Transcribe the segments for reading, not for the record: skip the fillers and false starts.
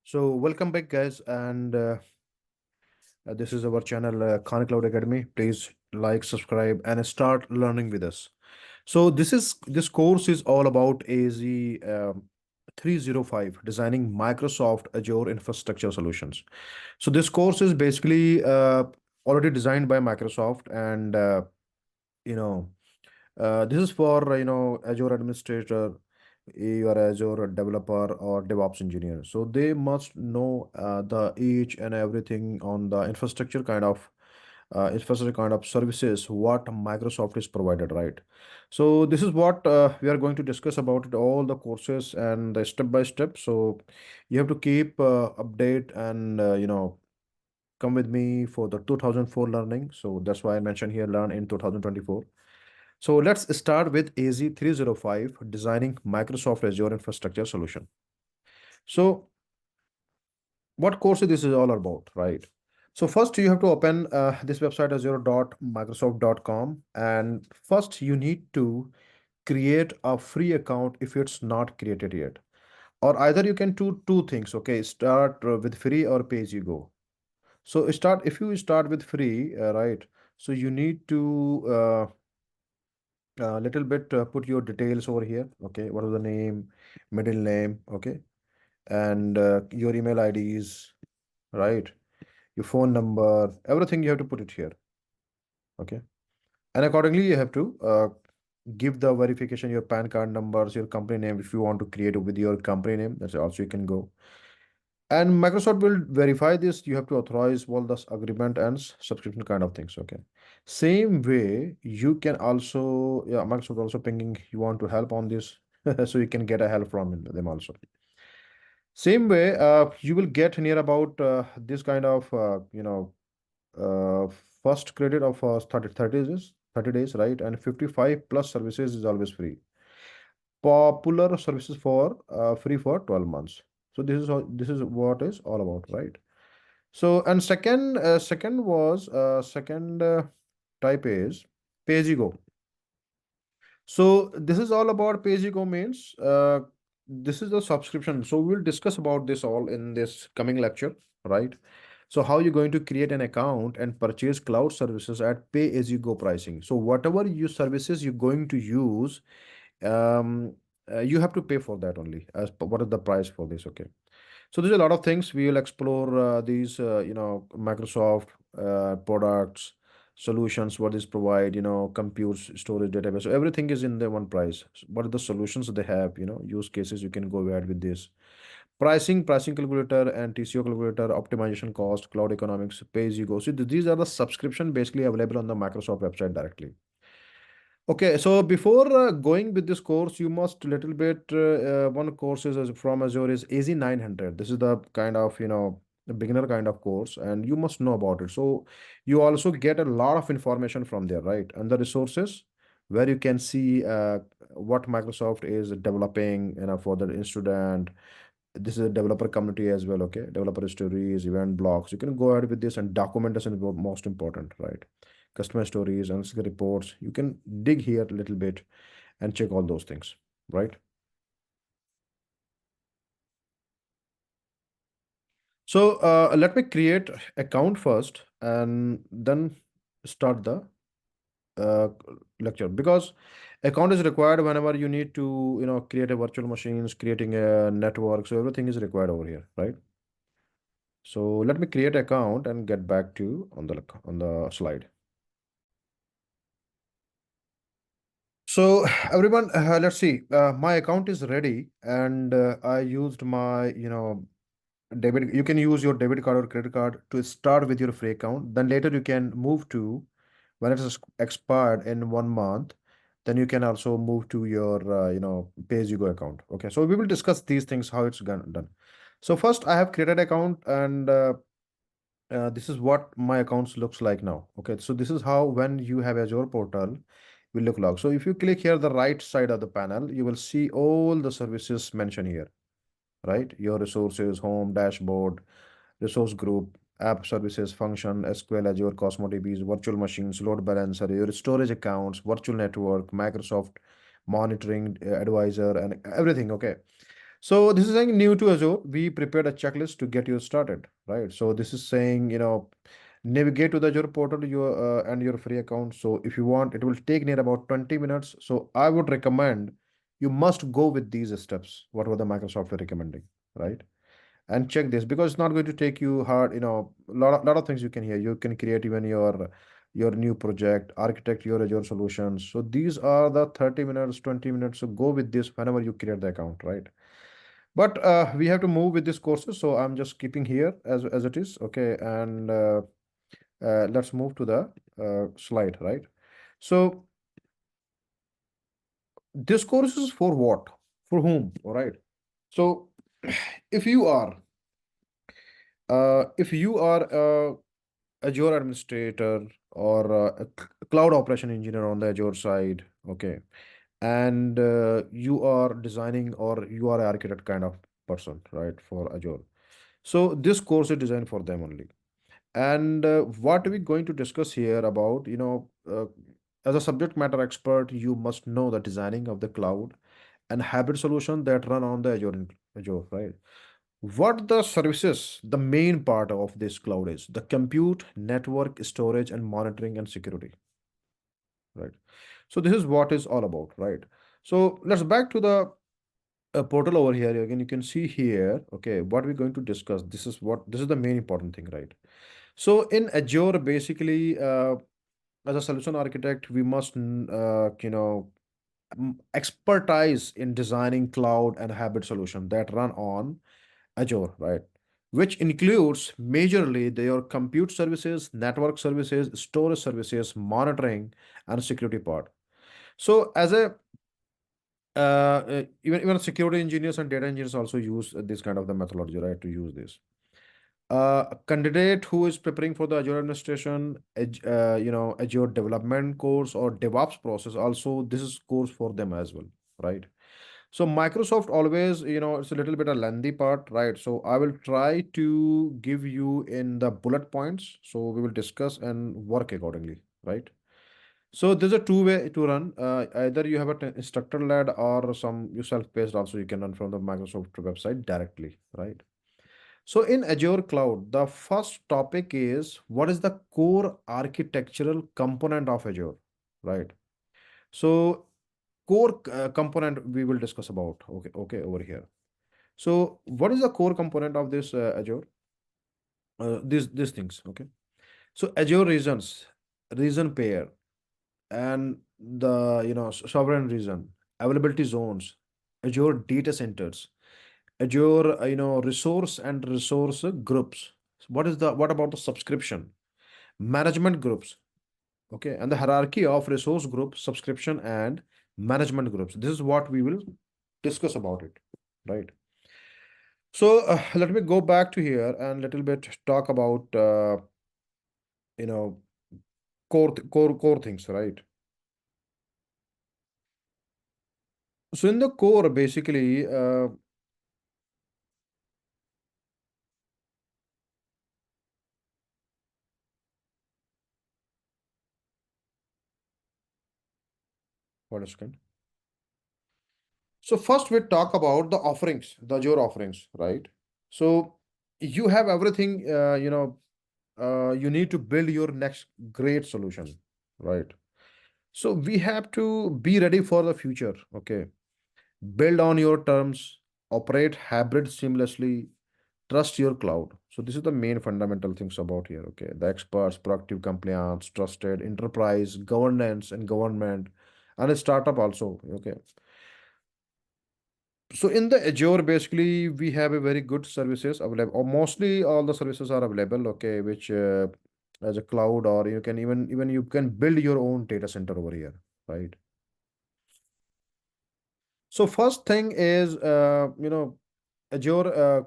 So welcome back, guys, and this is our channel, Khan Cloud Academy. Please like, subscribe, and start learning with us. So this course is all about AZ 305, designing Microsoft Azure infrastructure solutions. So this course is basically already designed by Microsoft, and you know this is for Azure administrator, you are Azure developer or DevOps engineer. So they must know the each and everything on the infrastructure kind of services what Microsoft is provided, right? So this is what we are going to discuss about it, all the courses and the step by step. So you have to keep update and come with me for the 2004 learning. So that's why I mentioned here learn in 2024. So let's start with AZ305, designing Microsoft Azure infrastructure solution. So what course this is all about, right? So first you have to open this website azure.microsoft.com, and first you need to create a free account if it's not created yet. Or either you can do two things, okay? Start with free or pay as you go. So start if you start with free, right? So you need to little bit put your details over here, okay? What is the name, middle name, okay? And your email IDs, right? Your phone number, everything you have to put it here, okay? And accordingly you have to give the verification, your PAN card numbers, your company name. If you want to create it with your company name, that's also you can go. And Microsoft will verify this. You have to authorize all this agreement and subscription kind of things, okay? Same way you can also, yeah, Microsoft also pinging you want to help on this, so you can get a help from them also. Same way, you will get near about this kind of uh, first credit of 30 days, 30 days, right? And 55 plus services is always free. Popular services for free for 12 months. So this is what is all about, right? So and second type is pay as you go. So this is all about pay as you go means this is the subscription. So we'll discuss about this all in this coming lecture, right? So how you're going to create an account and purchase cloud services at pay as you go pricing. So whatever you services you're going to use, um, you have to pay for that only. As per what is the price for this? Okay. So there's a lot of things we will explore these Microsoft products, solutions, what is provide, compute, storage, database. So everything is in the one price. So what are the solutions they have, use cases you can go ahead with this. Pricing calculator and TCO calculator, optimization cost, cloud economics, pay as you go. So these are the subscription basically available on the Microsoft website directly. Okay, so before going with this course, you must little bit one course is from Azure is AZ900. This is the kind of the beginner kind of course, and you must know about it. So you also get a lot of information from there, right? And the resources where you can see what Microsoft is developing, for the student. This is a developer community as well, okay? Developer stories, event blocks. You can go ahead with this, and documentation is most important, right? Customer stories, analytical reports. You can dig here a little bit and check all those things, right? So let me create account first and then start the uh, lecture, because account is required whenever you need to create a virtual machines, creating a network. So everything is required over here, right? So let me create account and get back to you on the slide. So everyone, let's see. My account is ready, and I used my debit. You can use your debit card or credit card to start with your free account. Then later you can move to when it is expired in 1 month. Then you can also move to your pay as you go account. Okay, so we will discuss these things how it's done. So first I have created account, and this is what my accounts looks like now. Okay, so this is how when you have Azure portal will look like. So if you click here the right side of the panel, you will see all the services mentioned here, right? Your resources, home, dashboard, resource group, app services, function, SQL, Azure, Cosmo DBs, virtual machines, load balancer, your storage accounts, virtual network, Microsoft monitoring advisor, and everything. Okay, So this is saying new to Azure. We prepared a checklist to get you started, right? So this is saying, navigate to the Azure portal and your free account. So if you want, it will take near about 20 minutes. So I would recommend you must go with these steps, whatever the Microsoft are recommending, right? And check this because it's not going to take you hard, lot of things you can hear. You can create even your new project, architect your Azure solutions. So these are the 30 minutes, 20 minutes. So go with this whenever you create the account, right? But we have to move with this courses, so I'm just keeping here as it is. Okay, and let's move to the slide, right? So this course is for what? For whom? All right. So if you are a Azure administrator or cloud operation engineer on the Azure side, okay, and you are designing or you are an architect kind of person, right, for Azure. So this course is designed for them only. And what we're going to discuss here about, as a subject matter expert, you must know the designing of the cloud and hybrid solution that run on the Azure, right? What the services, the main part of this cloud is the compute, network, storage, and monitoring and security, right? So this is what is all about, right? So let's back to the portal over here. Again, you can see here, okay, what we're going to discuss. This is the main important thing, right? So in Azure, basically, as a solution architect, we must, expertise in designing cloud and hybrid solution that run on Azure, right? Which includes majorly their compute services, network services, storage services, monitoring, and security part. So as a even security engineers and data engineers also use this kind of the methodology, right, to use this. A candidate who is preparing for the Azure administration, Azure development course or DevOps process, also this is course for them as well, right? So Microsoft always, it's a little bit a lengthy part, right? So I will try to give you in the bullet points. So we will discuss and work accordingly, right? So there's a two-way to run. Either you have a instructor-led or some you self-paced also you can run from the Microsoft website directly, right? So in Azure Cloud, the first topic is what is the core architectural component of Azure, right? So core component we will discuss about. Okay, okay, over here. So what is the core component of this Azure? These things. Okay. So Azure regions, region pair, and the sovereign region, availability zones, Azure data centers, Azure resource and resource groups. What about the subscription management groups? Okay, and the hierarchy of resource group, subscription, and management groups. This is what we will discuss about it, right? So let me go back to here and little bit talk about you know core things, right? So in the core, basically, what is it? So first we talk about the offerings, the Azure offerings, right? So you have everything, you need to build your next great solution, right? So we have to be ready for the future, okay? Build on your terms, operate hybrid seamlessly, trust your cloud. So this is the main fundamental things about here, okay? The experts, proactive compliance, trusted enterprise, governance and government, and a startup also, okay? So in the Azure, basically, we have a very good services available, or mostly all the services are available, okay, which as a cloud, or you can even you can build your own data center over here, right? So first thing is, Azure,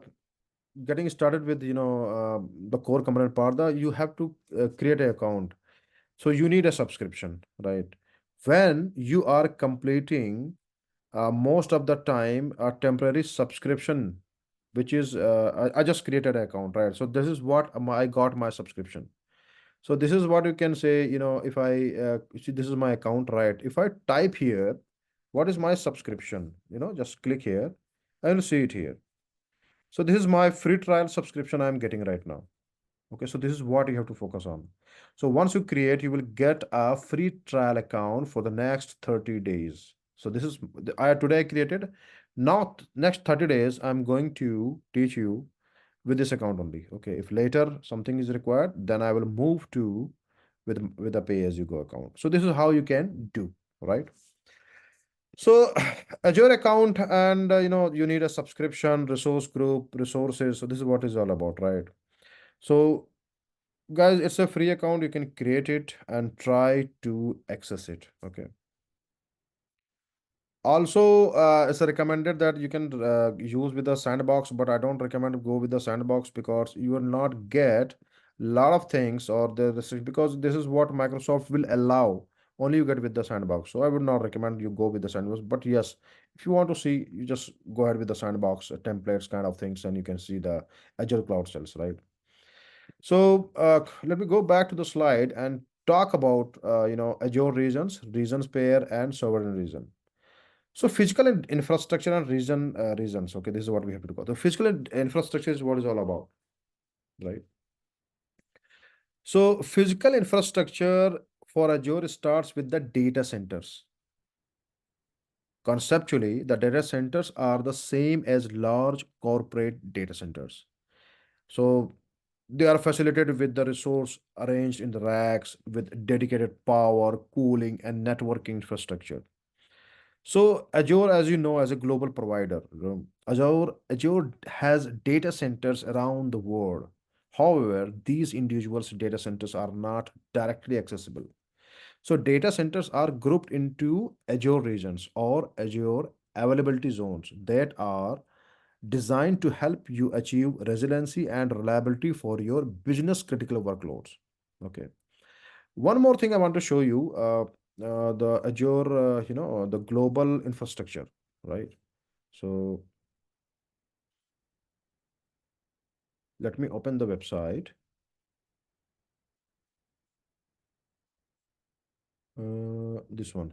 getting started with, the core component part, you have to create an account. So you need a subscription, right? When you are completing most of the time a temporary subscription, which is I just created an account, right? So this is what I got my subscription. So this is what you can say, if I see this is my account, right? If I type here, what is my subscription? Just click here. I will see it here. So this is my free trial subscription I'm getting right now. Okay, so this is what you have to focus on. So once you create, you will get a free trial account for the next 30 days. So this is I today I created. Now next 30 days, I'm going to teach you with this account only. Okay, if later something is required, then I will move to with a pay as you go account. So this is how you can do, right? So Azure account and you need a subscription, resource group, resources. So this is what it's all about, right? So guys, it's a free account. You can create it and try to access it. Okay. Also, it's recommended that you can use with the sandbox, but I don't recommend to go with the sandbox because you will not get lot of things or the restrict because this is what Microsoft will allow. Only you get with the sandbox. So I would not recommend you go with the sandbox. But yes, if you want to see, you just go ahead with the sandbox templates kind of things, and you can see the Azure Cloud Cells, right? So let me go back to the slide and talk about Azure regions pair, and sovereign region. So physical infrastructure and regions. Okay, this is what we have to do. The physical infrastructure is what is all about, right? So physical infrastructure for Azure starts with the data centers. Conceptually, the data centers are the same as large corporate data centers. So they are facilitated with the resource arranged in the racks with dedicated power, cooling, and networking infrastructure. So Azure, as you know, as a global provider, Azure has data centers around the world. However, these individuals' data centers are not directly accessible. So data centers are grouped into Azure regions or Azure availability zones that are designed to help you achieve resiliency and reliability for your business critical workloads. Okay. One more thing I want to show you, the Azure, the global infrastructure, right? So let me open the website. This one.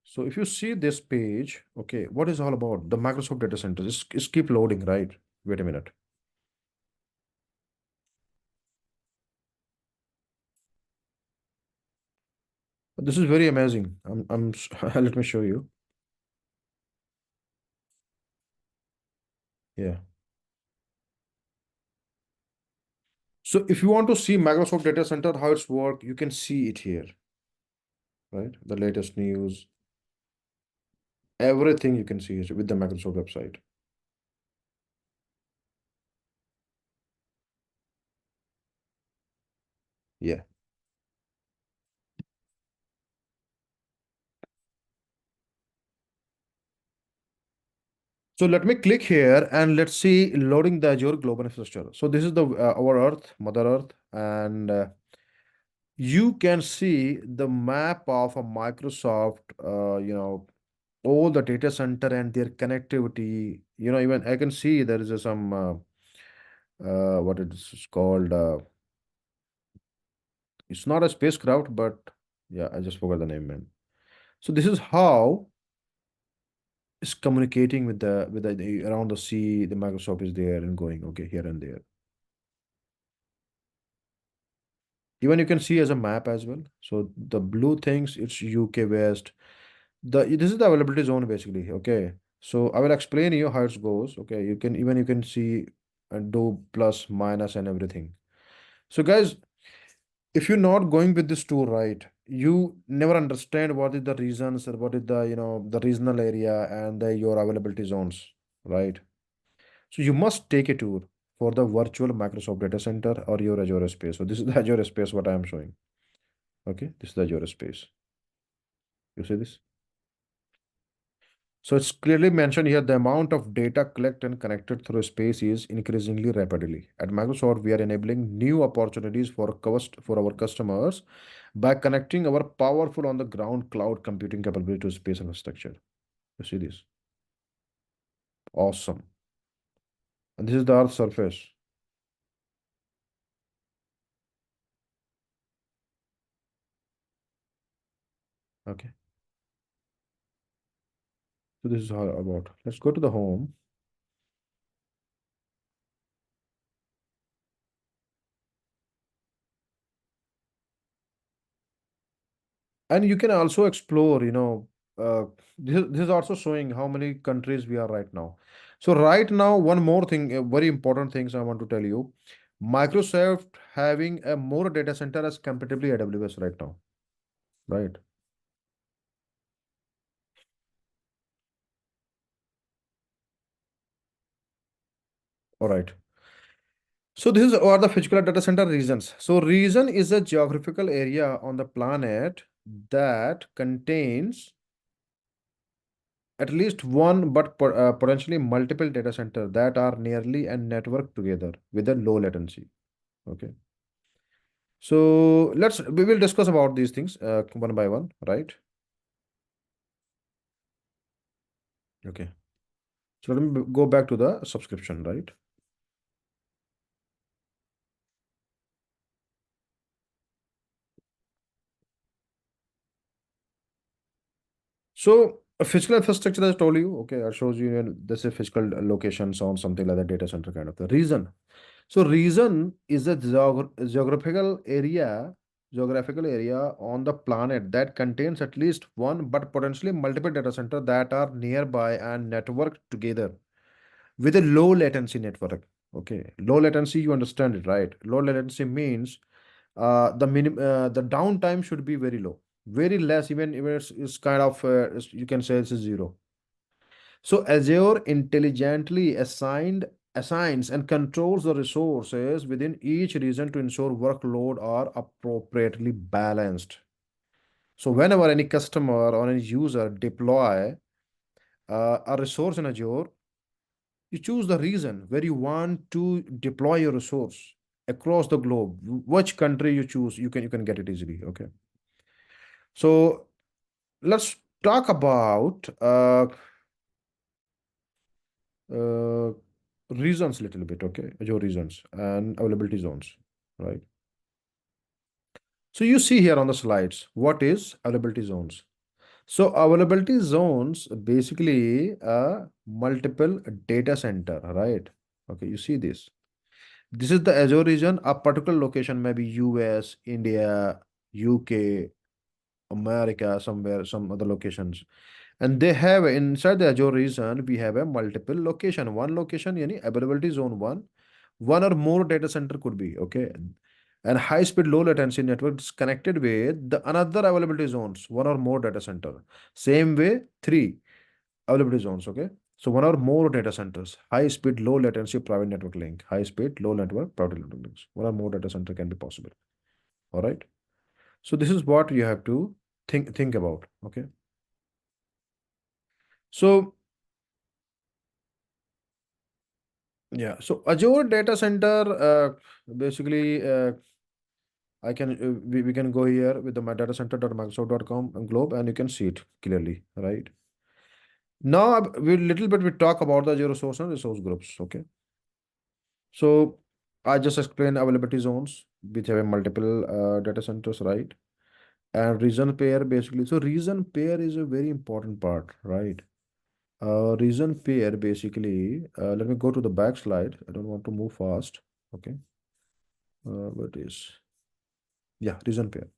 So if you see this page, okay, what is all about? The Microsoft data centers. It's keep loading, right? Wait a minute. This is very amazing. Let me show you. Yeah. So if you want to see Microsoft data center, how it's work, you can see it here, right? The latest news, everything you can see is with the Microsoft website. Yeah. So let me click here and let's see loading the Azure global infrastructure. So this is the our Earth, Mother Earth, and you can see the map of a Microsoft. All the data center and their connectivity. Even I can see there is some what it is called. It's not a spacecraft, but yeah, I just forgot the name, man. So this is how it's communicating with the around the sea. The Microsoft is there and going okay here and there. Even you can see as a map as well. So the blue things, it's UK West. This is the availability zone basically. Okay. So I will explain you how it goes. Okay. You can see and do plus, minus, and everything. So guys, if you're not going with this tour right, you never understand what is the reasons or what is the regional area and your availability zones, right? So you must take a tour for the virtual Microsoft data center or your Azure space. So this is the Azure space what I am showing. Okay, this is the Azure space. You see this? So it's clearly mentioned here the amount of data collected and connected through space is increasingly rapidly. At Microsoft, we are enabling new opportunities for our customers by connecting our powerful on the ground cloud computing capability to space infrastructure. You see this? Awesome. And this is the Earth's surface. Okay. So this is how about. Let's go to the home. And you can also explore, this is also showing how many countries we are right now. So right now, one more thing, very important things I want to tell you. Microsoft having a more data center as comparatively AWS right now, right? All right. So this is are the physical data center regions. So region is a geographical area on the planet that contains at least one but potentially multiple data center that are nearly and network together with a low latency. Okay. So we will discuss about these things one by one, right? Okay. So let me go back to the subscription, right? So a physical infrastructure, as I told you, okay, I shows you this is physical location, sound something like the data center kind of the reason. So region is a geographical area on the planet that contains at least one but potentially multiple data center that are nearby and networked together with a low latency network. Okay, low latency, you understand it, right? Low latency means the downtime should be very low, very less, even it's kind of you can say it's a zero. So Azure intelligently assigns and controls the resources within each region to ensure workload are appropriately balanced. So whenever any customer or any user deploy a resource in Azure, you choose the region where you want to deploy your resource across the globe. Which country you choose, you can get it easily. Okay. So let's talk about uh, reasons little bit, okay? Your reasons and availability zones, right? So you see here on the slides, what is availability zones? So availability zones basically multiple data center, right? Okay, you see this. This is the Azure region. A particular location may be US, India, UK, America, somewhere, some other locations. And they have inside the Azure region, we have a multiple location. One location, yani availability zone one or more data center could be, okay. And high speed, low latency networks connected with the another availability zones, one or more data center. Same way, three availability zones, okay. So one or more data centers, high speed, low latency, private network link, high speed, low network, private network links. One or more data center can be possible. All right. So this is what you have to think about. Okay. So yeah, so Azure data center, basically, we can go here with the my datacenter.microsoft.com and globe, and you can see it clearly, right? Now we little bit we talk about the Azure resource and resource groups. Okay, so I just explained availability zones which have multiple data centers, right? And region pair basically. So region pair is a very important part, right? Region pair basically. Let me go to the back slide. I don't want to move fast. Okay. What is yeah, region pair.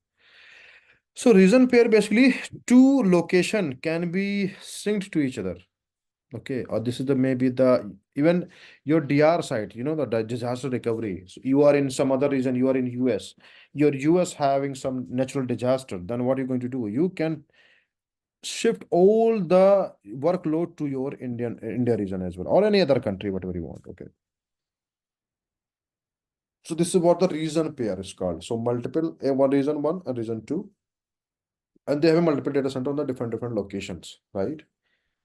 So region pair basically two location can be synced to each other. Okay, or this is the maybe the even your DR site, the disaster recovery. So you are in some other region, you are in US. Your US having some natural disaster, then what are you going to do? You can shift all the workload to your India region as well, or any other country, whatever you want. Okay. So this is what the region pair is called. So multiple one region one and region two, and they have a multiple data center on the different locations, right?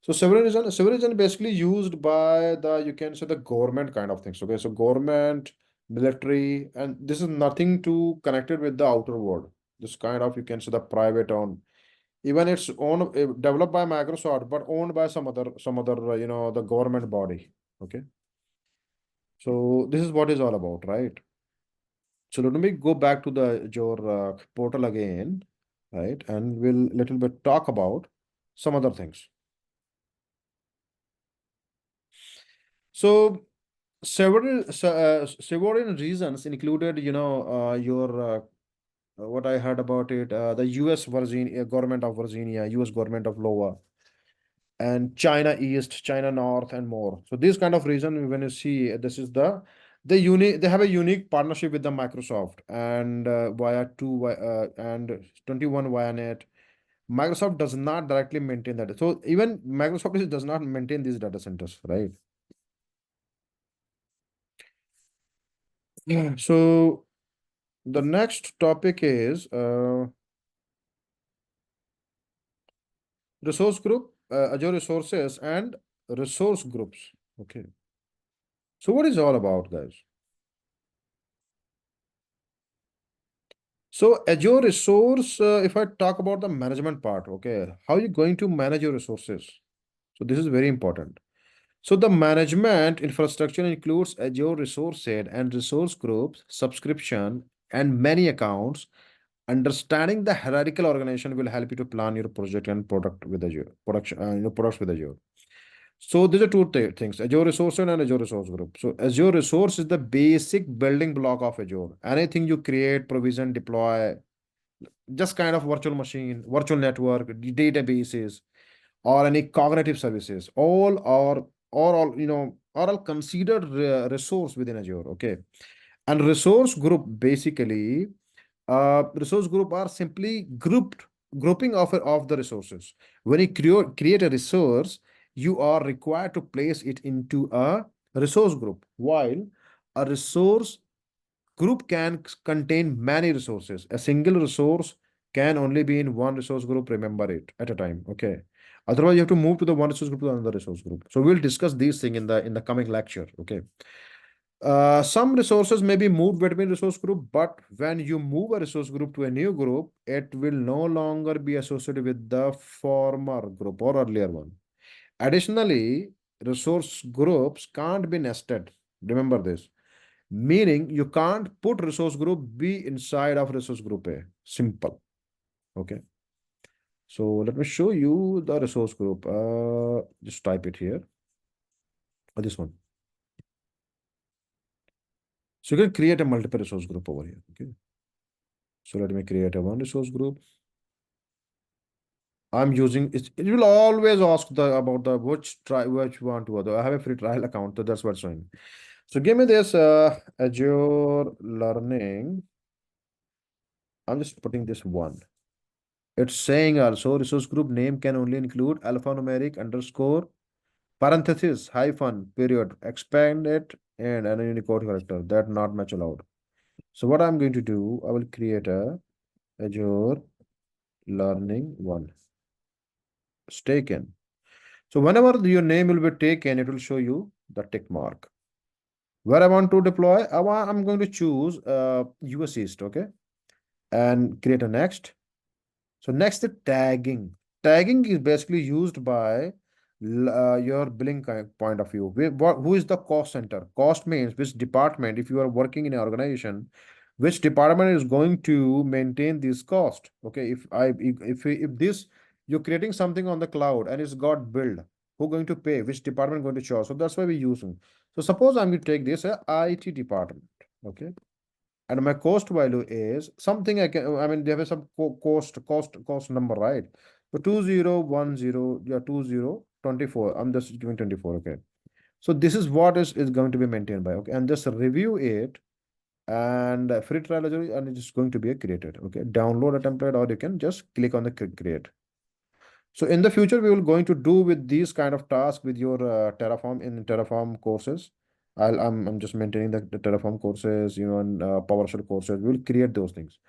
So civil region basically used by the you can say the government kind of things. Okay, so government, military, and this is nothing to connected with the outer world. This kind of you can say the private owned. Even it's owned developed by Microsoft, but owned by some other the government body. Okay, so this is what is all about, right? So let me go back to the your portal again. right? And we'll little bit talk about some other things. So several reasons included, your what I heard about it, the U.S. Virginia government of Virginia, U.S. government of Iowa, and China East, China North, and more. So this kind of reason, when you see this is the unique, they have a unique partnership with the Microsoft and via and 21 via net. Microsoft does not directly maintain that. So even does not maintain these data centers, right? Yeah. So the next topic is resource group, Azure resources, and resource groups. Okay. So what is all about, guys? So Azure resource, if I talk about the management part, okay, how are you going to manage your resources? So this is very important. So the management infrastructure includes Azure resource set and resource groups, subscription, and many accounts. Understanding the hierarchical organization will help you to plan your project and product with Azure, products with Azure. So these are two things, Azure Resource and Azure Resource Group. So Azure Resource is the basic building block of Azure. Anything you create, provision, deploy, just kind of virtual machine, virtual network, databases, or any cognitive services, are all considered resource within Azure. Okay. And resource group basically resource group are simply grouping of the resources. When you create a resource, you are required to place it into a resource group, while a resource group can contain many resources. A single resource can only be in one resource group, remember it, at a time. Okay. Otherwise, you have to move to the one resource group to another resource group. So we'll discuss these things in the coming lecture. Okay. Some resources may be moved between resource group, but when you move a resource group to a new group, it will no longer be associated with the former group or earlier one. Additionally, resource groups can't be nested. Remember this. Meaning you can't put resource group B inside of resource group A. Simple. Okay. So let me show you the resource group. Just type it here. This one. So you can create a multiple resource group over here. Okay. So let me create a one resource group. I'm using it. It will always ask about the which one to other. I have a free trial account, so that's what's showing. So give me this Azure Learning. I'm just putting this one. It's saying also resource group name can only include alphanumeric underscore parenthesis hyphen period expand it and a Unicode character that not match allowed. So what I'm going to do, I will create a Azure Learning one. It's taken. So whenever your name will be taken, it will show you the tick mark. Where I want to deploy, I'm going to choose US East, okay? And create a next. So next the tagging. Tagging is basically used by your billing point of view. Who is the cost center? Cost means which department, if you are working in an organization, which department is going to maintain this cost. Okay, if this you're creating something on the cloud and it's got billed, who going to pay? Which department going to charge? So that's why we're using. So suppose I'm going to take this IT department. Okay, and my cost value is something I mean, there is some cost number, right? So 2010, yeah, 2024. I'm just giving 24. Okay. So this is what is going to be maintained by. Okay. And just review it and free trial and it is going to be created. Okay. Download a template or you can just click on the create. So in the future, we will going to do with these kind of tasks with your Terraform in Terraform courses. I'm just maintaining the Terraform courses, and PowerShell courses. We will create those things.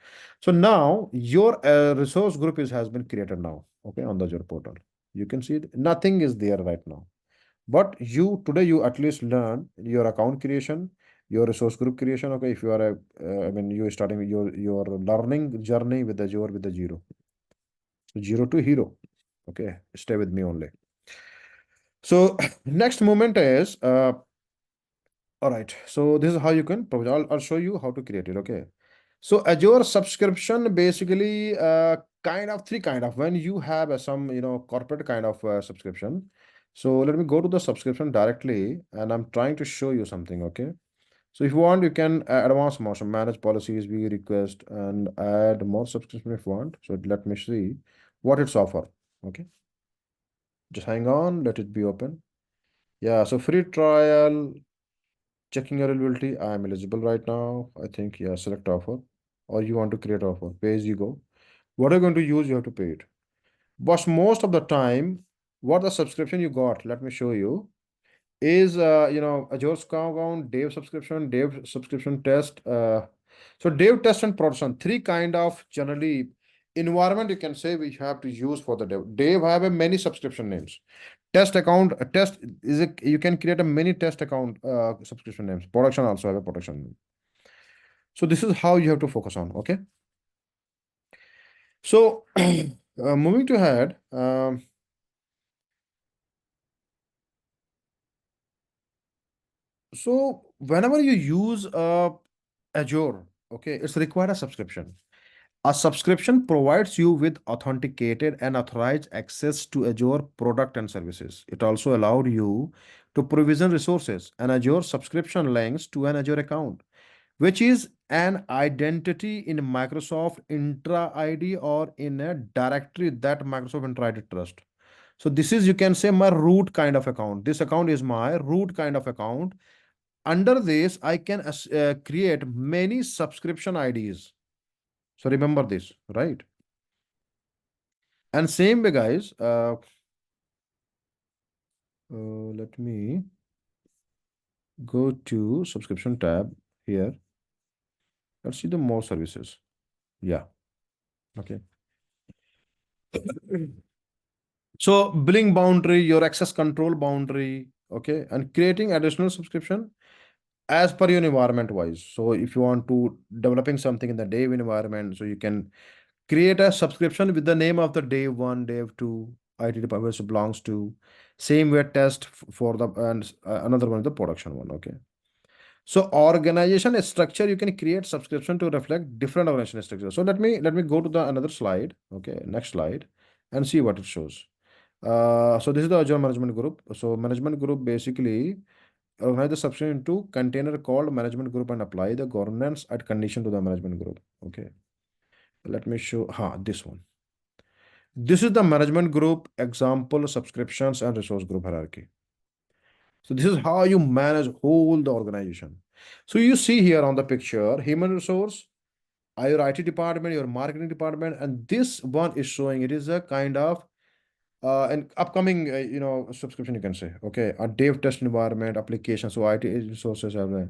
So now your resource group has been created now. Okay, on the Azure portal. You can see nothing is there right now. But today you at least learn your account creation, your resource group creation. Okay, if you are I mean you are starting with your learning journey with Azure with the zero. So zero to hero. Okay, stay with me only. So next moment is all right. So this is how you can I'll show you how to create it. Okay. So Azure subscription basically kind of three kind of when you have some corporate kind of subscription. So let me go to the subscription directly, and I'm trying to show you something. Okay. So if you want, you can advance motion, manage policies, view request, and add more subscription if you want. So let me see what it's offer. Okay. Just hang on, let it be open. Yeah. So free trial, checking your eligibility. I'm eligible right now. I think, yeah, select offer. Or you want to create offer. Pay as you go. What are you going to use? You have to pay it. But most of the time, what the subscription you got, let me show you, is Azure Compound, Dev subscription test. So Dev test and production, three kind of generally environment you can say we have to use for the Dev. Dev have a many subscription names. Test account, a test is a you can create a many test account subscription names. Production also have a production name. So this is how you have to focus on. Okay. So moving to ahead. So whenever you use Azure, okay, it's required a subscription. A subscription provides you with authenticated and authorized access to Azure product and services. It also allowed you to provision resources. An Azure subscription links to an Azure account, which is an identity in Microsoft Intra ID or in a directory that Microsoft Intra ID trust. So this is, you can say, my root kind of account. This account is my root kind of account. Under this, I can create many subscription IDs. So remember this, right? And same way, guys, let me go to subscription tab here. Let's see the more services. Yeah. Okay. So billing boundary, your access control boundary, okay, and creating additional subscription as per your environment wise. So if you want to developing something in the dev environment, so you can create a subscription with the name of the dev one, dev two, IT department belongs to. Same way test for the and another one is the production one. Okay. So organization structure, you can create subscription to reflect different organization structure. So let me go to the another slide. Okay, next slide, and see what it shows. So this is the Azure management group. So management group basically organize the subscription into container called management group and apply the governance at condition to the management group. Okay, let me show this one. This is the management group example subscriptions and resource group hierarchy. So this is how you manage whole the organization. So you see here on the picture, human resource, your IT department, your marketing department, and this one is showing it is a kind of an upcoming subscription, you can say. Okay, a dev test environment application. So IT resources have a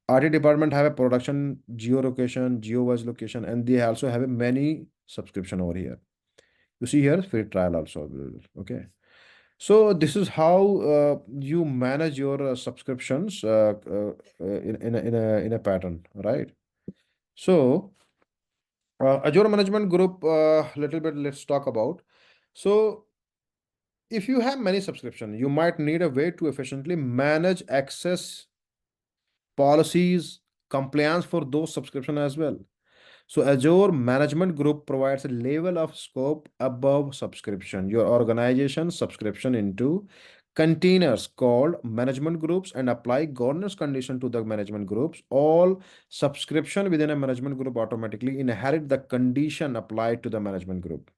IT department have a production geolocation, geo-wise location, and they also have a many subscription over here. You see here free trial also available. Okay. So this is how you manage your subscriptions in a pattern, right? So Azure Management Group, little bit let's talk about. So if you have many subscriptions, you might need a way to efficiently manage access policies, compliance for those subscription as well. So Azure Management Group provides a level of scope above subscription. Your organization subscription into containers called management groups and apply governance condition to the management groups. All subscription within a management group automatically inherit the condition applied to the management group.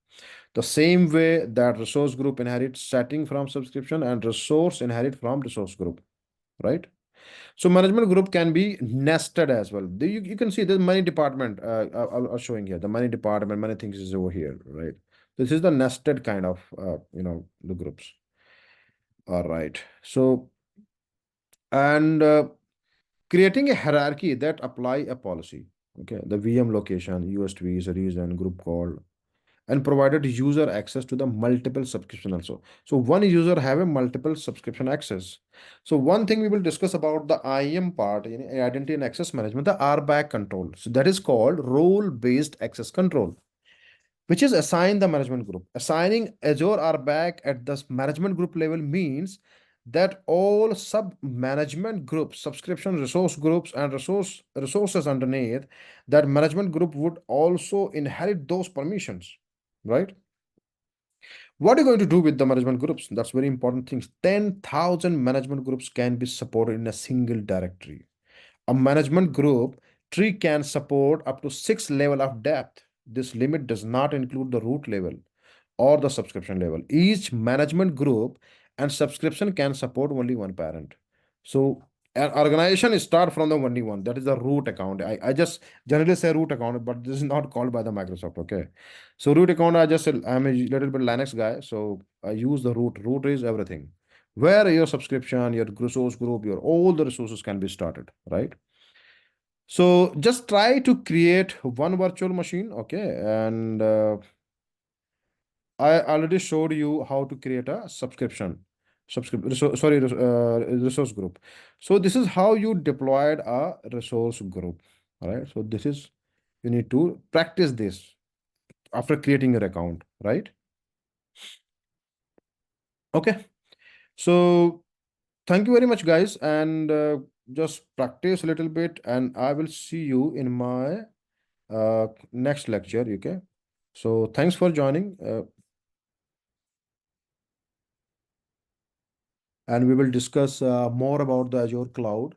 The same way that resource group inherits setting from subscription and resource inherit from resource group, right? So management group can be nested as well. You can see the money department are showing here. The money department, many things is over here, right? This is the nested kind of the groups. All right. So and creating a hierarchy that apply a policy. Okay, the VM location, USV is a reason, group call, and provided user access to the multiple subscription also. So one user have a multiple subscription access. So one thing we will discuss about the IAM part in identity and access management, the RBAC control. So that is called role-based access control, which is assign the management group. Assigning Azure RBAC at the management group level means that all sub management groups, subscription resource groups, and resources underneath that management group would also inherit those permissions, right? What are you going to do with the management groups? That's very important thing. 10,000 management groups can be supported in a single directory. A management group tree can support up to 6 level of depth. This limit does not include the root level or the subscription level. Each management group and subscription can support only one parent. So an organization start from the only one. That is the root account. I just generally say root account, but this is not called by the Microsoft. Okay. So root account, I'm a little bit Linux guy. So I use the root. Root is everything. Where your subscription, your resource group, your all the resources can be started, right? So just try to create one virtual machine, okay? And I already showed you how to create a resource group. So this is how you deployed a resource group. All right. So this is you need to practice this after creating your account, right? Okay. So thank you very much, guys, and just practice a little bit, and I will see you in my next lecture. Okay. So thanks for joining. And we will discuss more about the Azure cloud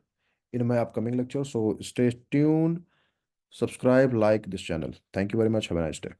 in my upcoming lecture. So stay tuned, subscribe, like this channel. Thank you very much. Have a nice day.